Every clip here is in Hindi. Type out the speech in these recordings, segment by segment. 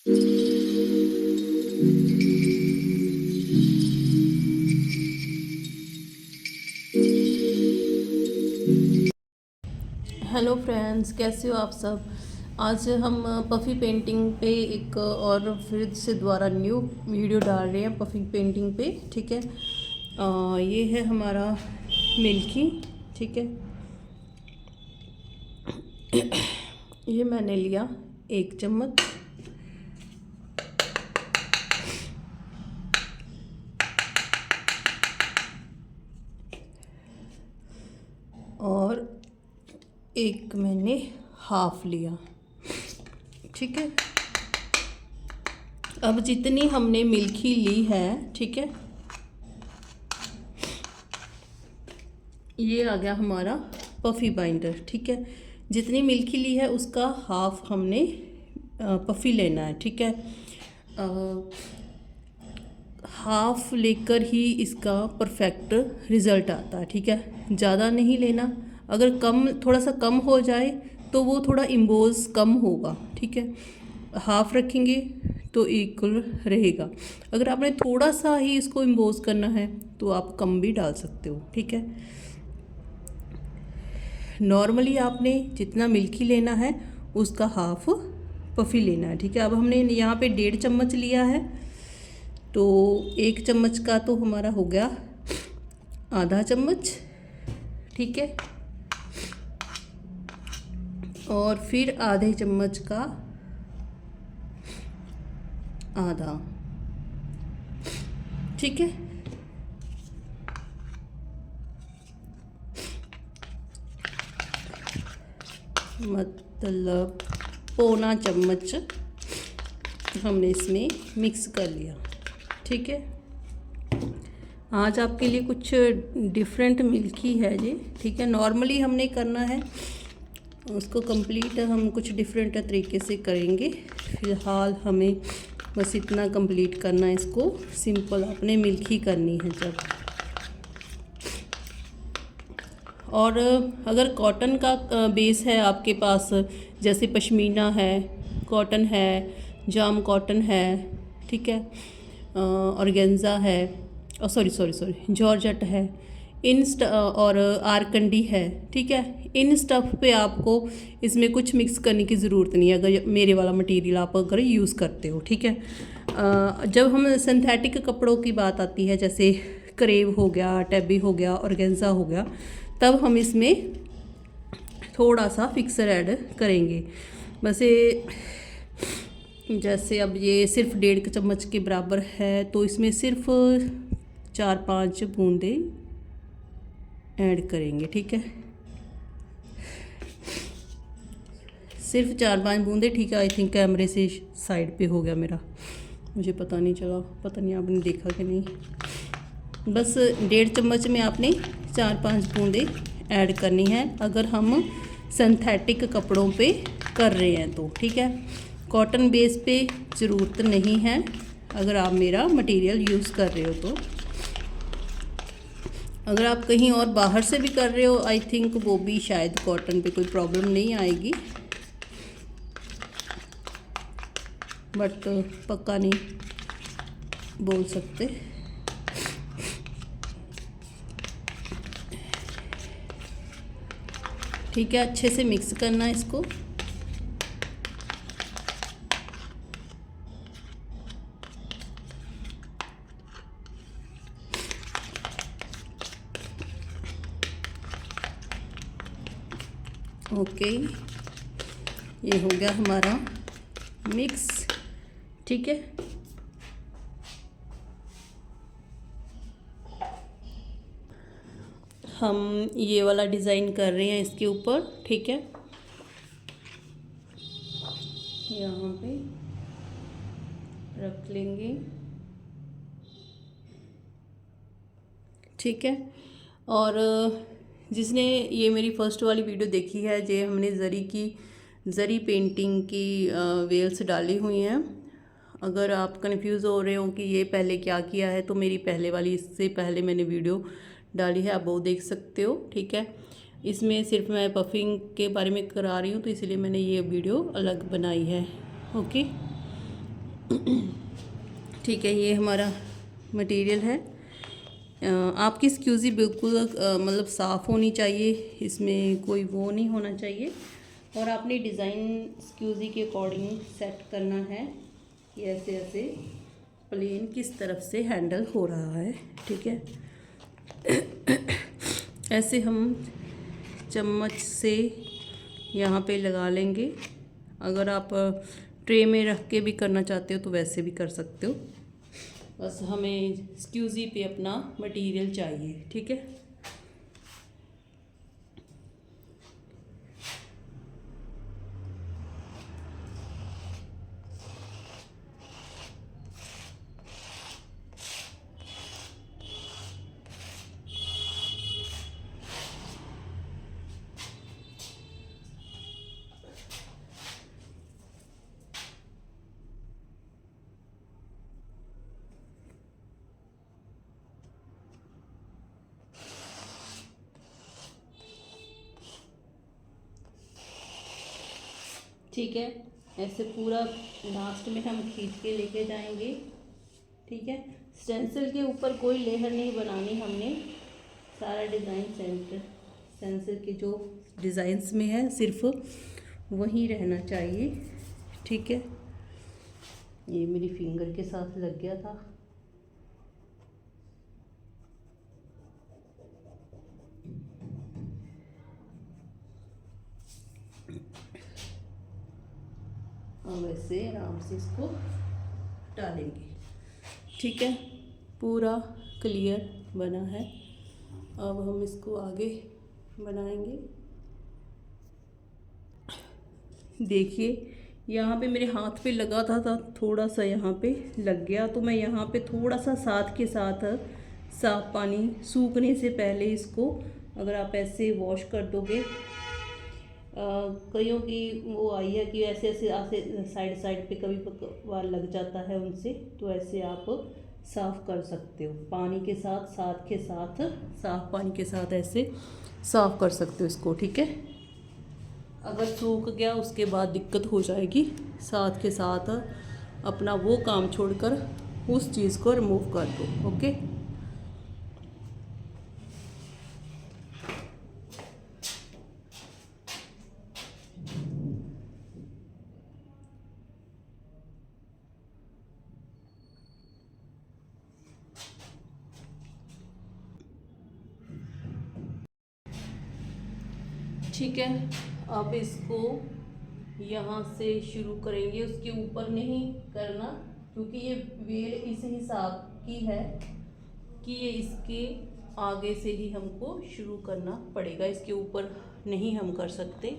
हेलो फ्रेंड्स, कैसे हो आप सब। आज हम पफ़ी पेंटिंग पे एक और फिर से दोबारा न्यू वीडियो डाल रहे हैं पफ़ी पेंटिंग पे। ठीक है, ये है हमारा मिल्की। ठीक है, ये मैंने लिया 1 चम्मच। और एक मैंने हाफ लिया। ठीक है, अब जितनी हमने मिल्की ली है, ठीक है, ये आ गया हमारा पफ़ी बाइंडर। ठीक है, जितनी मिल्की ली है उसका हाफ हमने पफ़ी लेना है। ठीक है, हाफ लेकर ही इसका परफेक्ट रिज़ल्ट आता है। ठीक है, ज़्यादा नहीं लेना, अगर कम थोड़ा सा कम हो जाए तो वो थोड़ा इम्बोज कम होगा। ठीक है, हाफ रखेंगे तो इक्वल रहेगा। अगर आपने थोड़ा सा ही इसको इम्बोज करना है तो आप कम भी डाल सकते हो। ठीक है, नॉर्मली आपने जितना मिल्की लेना है उसका हाफ पफ़ी लेना है। ठीक है, अब हमने यहाँ पे 1.5 चम्मच लिया है, तो 1 चम्मच का तो हमारा हो गया आधा चम्मच। ठीक है, और फिर आधे चम्मच का आधा। ठीक है, मतलब पौना चम्मच हमने इसमें मिक्स कर लिया। ठीक है, आज आपके लिए कुछ डिफरेंट मिल्की है जी। ठीक है, नॉर्मली हमने करना है उसको कंप्लीट, हम कुछ डिफरेंट तरीके से करेंगे। फ़िलहाल हमें बस इतना कंप्लीट करना है, इसको सिंपल अपने मिल्की करनी है जब। और अगर कॉटन का बेस है आपके पास, जैसे पश्मीना है, कॉटन है, जाम कॉटन है, ठीक है, ऑर्गेन्जा है, और सॉरी जॉर्जेट है, और आरकंडी है। ठीक है, इन स्टफ़ पे आपको इसमें कुछ मिक्स करने की ज़रूरत नहीं है अगर मेरे वाला मटेरियल आप अगर यूज़ करते हो। ठीक है, जब हम सिंथेटिक कपड़ों की बात आती है, जैसे करेव हो गया, टैबी हो गया, ऑर्गेन्जा हो गया, तब हम इसमें थोड़ा सा फिक्सर ऐड करेंगे। बस ये जैसे अब ये सिर्फ 1.5 चम्मच के बराबर है, तो इसमें सिर्फ 4-5 बूंदे ऐड करेंगे। ठीक है, सिर्फ 4-5 बूंदे। ठीक है, आई थिंक कैमरे से साइड पे हो गया मेरा, मुझे पता नहीं चला, पता नहीं आपने देखा कि नहीं। बस 1.5 चम्मच में आपने 4-5 बूंदे ऐड करनी है अगर हम सिंथेटिक कपड़ों पे कर रहे हैं तो। ठीक है, कॉटन बेस पे ज़रूरत नहीं है अगर आप मेरा मटेरियल यूज़ कर रहे हो तो। अगर आप कहीं और बाहर से भी कर रहे हो, आई थिंक वो भी शायद कॉटन पे कोई प्रॉब्लम नहीं आएगी, बट पक्का नहीं बोल सकते। ठीक है, अच्छे से मिक्स करना है इसको। ओके, ये हो गया हमारा मिक्स। ठीक है, हम ये वाला डिज़ाइन कर रहे हैं इसके ऊपर। ठीक है, यहाँ पे रख लेंगे। ठीक है, और जिसने ये मेरी फर्स्ट वाली वीडियो देखी है, जो हमने ज़री पेंटिंग की वेल्स डाली हुई हैं, अगर आप कंफ्यूज हो रहे हो कि ये पहले क्या किया है, तो मेरी पहले वाली, इससे पहले मैंने वीडियो डाली है, आप वो देख सकते हो। ठीक है, इसमें सिर्फ मैं पफिंग के बारे में करा रही हूँ, तो इसलिए मैंने ये वीडियो अलग बनाई है। ओके, ठीक है, ये हमारा मटेरियल है। आपकी स्क्यूज़ी बिल्कुल मतलब साफ़ होनी चाहिए, इसमें कोई वो नहीं होना चाहिए। और आपने डिज़ाइन स्क्यूज़ी के अकॉर्डिंग सेट करना है कि ऐसे ऐसे प्लेन किस तरफ से हैंडल हो रहा है। ठीक है, ऐसे हम चम्मच से यहाँ पे लगा लेंगे। अगर आप ट्रे में रख के भी करना चाहते हो तो वैसे भी कर सकते हो। बस हमें स्क्यूज़ी पे अपना मटेरियल चाहिए। ठीक है, ठीक है। ऐसे पूरा लास्ट में हम खींच के लेके जाएंगे। ठीक है, स्टेंसिल के ऊपर कोई लेयर नहीं बनानी हमने। सारा डिज़ाइन स्टेंसिल के जो डिज़ाइंस में है सिर्फ वही रहना चाहिए। ठीक है, ये मेरी फिंगर के साथ लग गया था। हम ऐसे आराम से इसको डालेंगे। ठीक है, पूरा क्लियर बना है। अब हम इसको आगे बनाएंगे। देखिए, यहाँ पे मेरे हाथ पे लगा था थोड़ा सा यहाँ पे लग गया, तो मैं यहाँ पे थोड़ा सा साथ के साथ साफ पानी सूखने से पहले इसको अगर आप ऐसे वॉश कर दोगे, कईयों की वो आई है कि ऐसे ऐसे ऐसे साइड साइड पे कभी बार लग जाता है उनसे, तो ऐसे आप साफ़ कर सकते हो पानी के साथ, साफ पानी के साथ ऐसे साफ़ कर सकते हो इसको। ठीक है, अगर सूख गया उसके बाद दिक्कत हो जाएगी। साथ के साथ अपना वो काम छोड़कर उस चीज़ को रिमूव कर दो। ओके, ठीक है। अब इसको यहाँ से शुरू करेंगे, उसके ऊपर नहीं करना, क्योंकि ये वेल इस हिसाब की है कि ये इसके आगे से ही हमको शुरू करना पड़ेगा, इसके ऊपर नहीं हम कर सकते।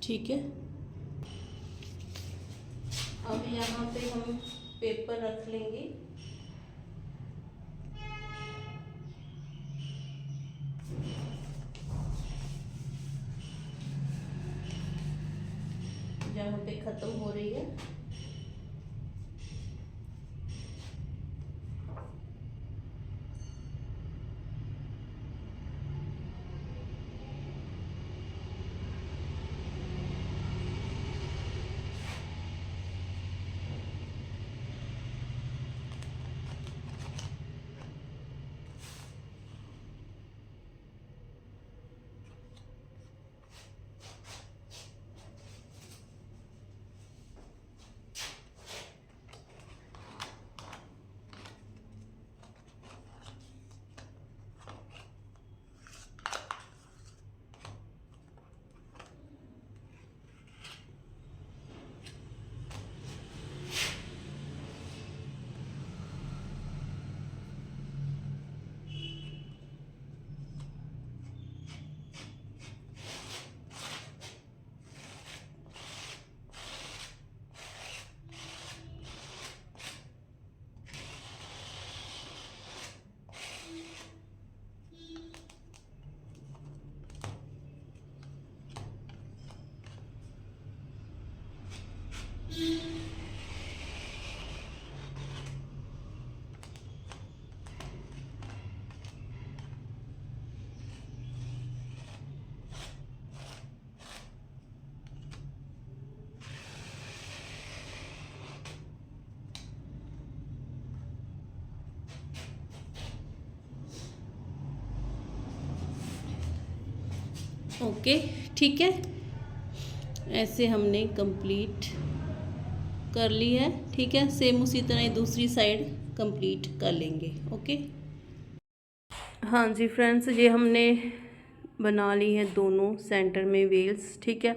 ठीक है। अब यहाँ पे हम पेपर रख लेंगे। जहाँ पे ख़त्म हो रही है ओके। ठीक है, ऐसे हमने कंप्लीट कर ली है। ठीक है, सेम उसी तरह ही दूसरी साइड कंप्लीट कर लेंगे। ओके। हाँ जी फ्रेंड्स, ये हमने बना ली है दोनों सेंटर में वेल्स। ठीक है,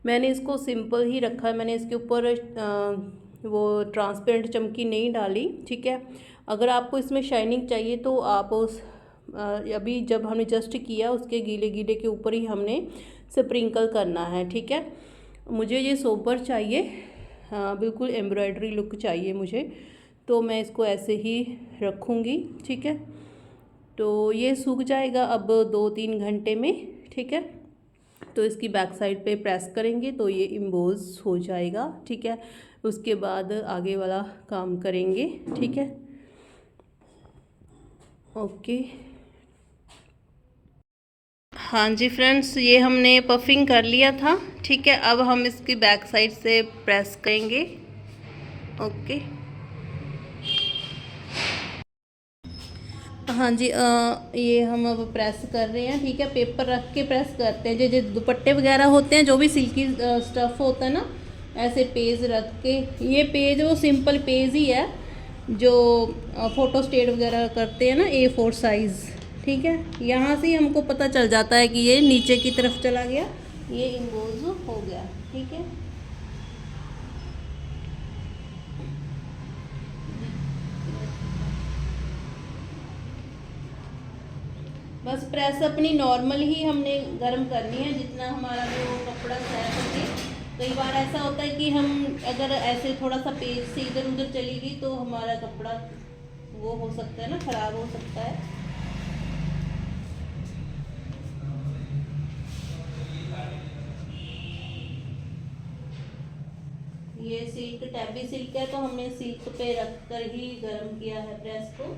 मैंने इसको सिंपल ही रखा है, मैंने इसके ऊपर वो ट्रांसपेरेंट चमकी नहीं डाली। ठीक है, अगर आपको इसमें शाइनिंग चाहिए तो आप उस अभी जब हमने जस्ट किया उसके गीले गीले के ऊपर ही हमने स्प्रिंकल करना है। ठीक है, मुझे ये सोबर चाहिए, बिल्कुल एम्ब्रॉयडरी लुक चाहिए मुझे, तो मैं इसको ऐसे ही रखूँगी। ठीक है, तो ये सूख जाएगा अब 2-3 घंटे में। ठीक है, तो इसकी बैक साइड पे प्रेस करेंगे तो ये इम्बोज हो जाएगा। ठीक है, उसके बाद आगे वाला काम करेंगे। ठीक है, ओके। हाँ जी फ्रेंड्स, ये हमने पफिंग कर लिया था। ठीक है, अब हम इसकी बैक साइड से प्रेस करेंगे। ओके। हाँ जी, ये हम अब प्रेस कर रहे हैं। ठीक है, पेपर रख के प्रेस करते हैं। जो दुपट्टे वगैरह होते हैं, जो भी सिल्की स्टफ़ होता है ना, ऐसे पेज रख के, ये पेज वो सिंपल पेज ही है जो फ़ोटो स्टेट वगैरह करते हैं ना, A4 साइज़। ठीक है, यहाँ से ही हमको पता चल जाता है कि ये नीचे की तरफ चला गया, ये इम्बोज हो गया। ठीक है, बस प्रेस अपनी नॉर्मल ही हमने गर्म करनी है, जितना हमारा जो कपड़ा तैयार सके। कई बार ऐसा होता है कि हम अगर ऐसे थोड़ा सा पेज से इधर उधर चली गई तो हमारा कपड़ा वो हो सकता है ना, ख़राब हो सकता है। ये सिल्क टैबी सिल्क है, तो हमने सिल्क पे रख कर ही गर्म किया है प्रेस को।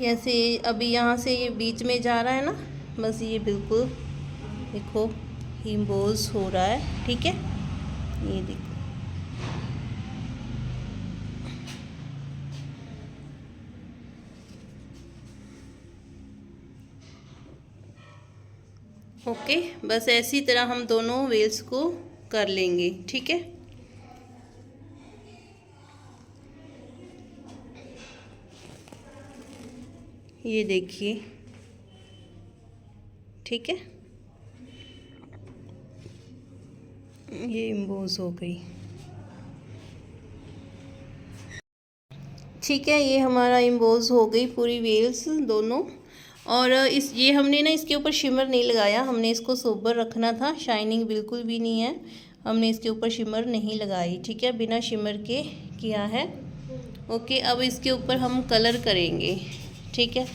ऐसे अभी यहाँ से ये बीच में जा रहा है ना, बस ये बिल्कुल देखो इम्बोज हो रहा है। ठीक है, ये देखो। ओके, बस ऐसी तरह हम दोनों वेल्स को कर लेंगे। ठीक है, ये देखिए, ठीक है, ये एम्बोज हो गई। ठीक है, ये हमारा एम्बोज हो गई पूरी वेल्स दोनों। और ये हमने ना इसके ऊपर शिमर नहीं लगाया, हमने इसको सोबर रखना था, शाइनिंग बिल्कुल भी नहीं है, हमने इसके ऊपर शिमर नहीं लगाई। ठीक है, बिना शिमर के किया है। ओके, अब इसके ऊपर हम कलर करेंगे। ठीक है,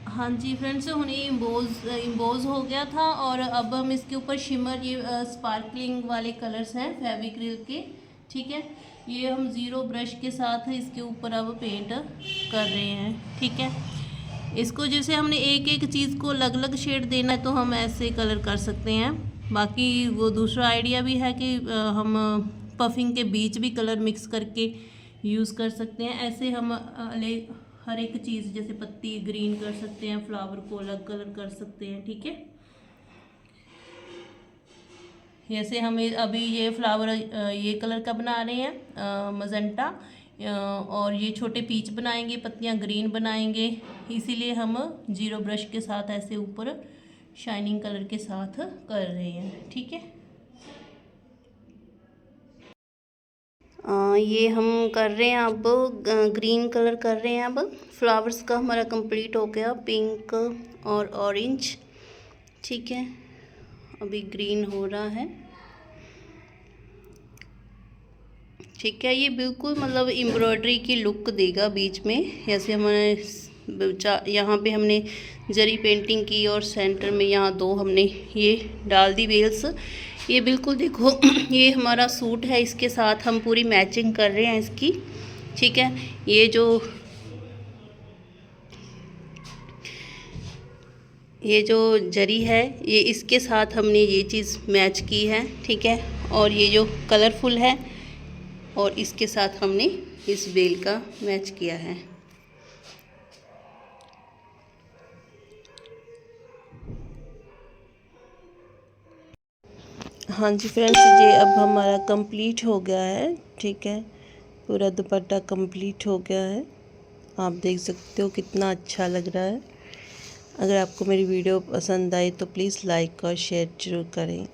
हाँ जी फ्रेंड्स, हुणे इम्बोज हो गया था और अब हम इसके ऊपर शिमर, ये स्पार्कलिंग वाले कलर्स हैं फेविक्रिल के। ठीक है, ये हम ज़ीरो ब्रश के साथ इसके ऊपर अब पेंट कर रहे हैं। ठीक है, इसको जैसे हमने एक एक चीज़ को अलग अलग शेड देना है तो हम ऐसे कलर कर सकते हैं। बाकी वो दूसरा आइडिया भी है कि हम पफिंग के बीच भी कलर मिक्स करके यूज़ कर सकते हैं। ऐसे हम हर एक चीज़ जैसे पत्ती ग्रीन कर सकते हैं, फ्लावर को अलग कलर कर सकते हैं। ठीक है, जैसे हम अभी ये फ्लावर ये कलर का बना रहे हैं मजेंटा, और ये छोटे पीच बनाएंगे, पत्तियां ग्रीन बनाएंगे, इसीलिए हम जीरो ब्रश के साथ ऐसे ऊपर शाइनिंग कलर के साथ कर रहे हैं। ठीक है, ये हम कर रहे हैं अब ग्रीन कलर कर रहे हैं। अब फ्लावर्स का हमारा कंप्लीट हो गया, पिंक और ऑरेंज। ठीक है, अभी ग्रीन हो रहा है। ठीक है, ये बिल्कुल मतलब एम्ब्रॉयडरी की लुक देगा बीच में। जैसे हमारे यहाँ पे हमने जरी पेंटिंग की और सेंटर में यहाँ दो हमने ये डाल दी वेल्स। ये बिल्कुल देखो ये हमारा सूट है, इसके साथ हम पूरी मैचिंग कर रहे हैं इसकी। ठीक है, ये जो जरी है ये इसके साथ हमने ये चीज़ मैच की है। ठीक है, और ये जो कलरफुल है और इसके साथ हमने इस बेल का मैच किया है। हाँ जी फ्रेंड्स, ये अब हमारा कंप्लीट हो गया है। ठीक है, पूरा दुपट्टा कंप्लीट हो गया है। आप देख सकते हो कितना अच्छा लग रहा है। अगर आपको मेरी वीडियो पसंद आई तो प्लीज़ लाइक और शेयर ज़रूर करें।